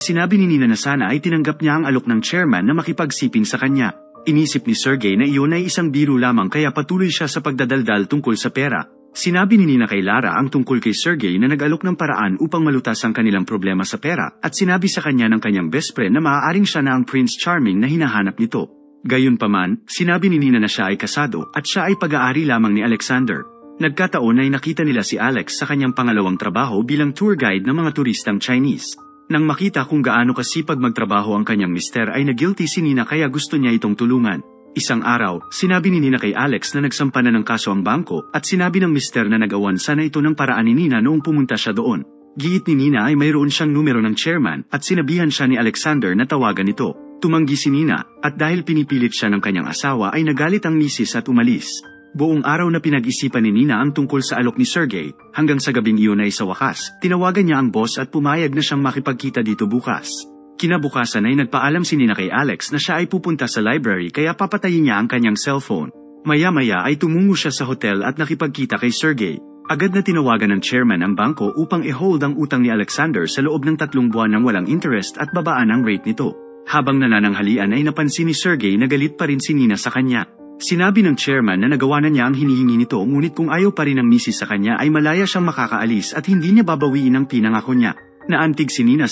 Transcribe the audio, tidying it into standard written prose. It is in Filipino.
Sinabi ni Nina na sana ay tinanggap niya ang alok ng chairman na makipagsiping sa kanya. Inisip ni Sergey na iyon ay isang biro lamang kaya patuloy siya sa pagdadaldal tungkol sa pera. Sinabi ni Nina kay Lara ang tungkol kay Sergey na nag-alok ng paraan upang malutas ang kanilang problema sa pera at sinabi sa kanya ng kanyang best friend na maaaring siya na ang Prince Charming na hinahanap nito. Gayunpaman, sinabi ni Nina na siya ay kasado at siya ay pag-aari lamang ni Alexander. Nagkataon ay nakita nila si Alex sa kanyang pangalawang trabaho bilang tour guide ng mga turistang Chinese. Nang makita kung gaano kasipag magtrabaho ang kanyang mister ay nagilty si Nina kaya gusto niya itong tulungan. Isang araw, sinabi ni Nina kay Alex na nagsampa na ng kaso ang bangko at sinabi ng mister na nag-awan sana ito ng paraan ni Nina noong pumunta siya doon. Giit ni Nina ay mayroon siyang numero ng chairman at sinabihan siya ni Alexander na tawagan ito. Tumanggi si Nina at dahil pinipilit siya ng kanyang asawa ay nagalit ang misis at umalis. Buong araw na pinag-isipan ni Nina ang tungkol sa alok ni Sergey, hanggang sa gabing iyon ay sa wakas, tinawagan niya ang boss at pumayag na siyang makipagkita dito bukas. Kinabukasan ay nagpaalam si Nina kay Alex na siya ay pupunta sa library kaya papatayin niya ang kanyang cellphone. Maya-maya ay tumungo siya sa hotel at nakipagkita kay Sergey. Agad na tinawagan ng chairman ang bangko upang i-hold ang utang ni Alexander sa loob ng 3 buwan ng walang interest at babaan ang rate nito. Habang nanananghalian ay napansin ni Sergey na galit pa rin si Nina sa kanya. Sinabi ng chairman na nagawa na niya ang hinihingi nito ngunit kung ayaw pa rin ng misis sa kanya ay malaya siyang makakaalis at hindi niya babawiin ang pinangako niya. Naantig si Nina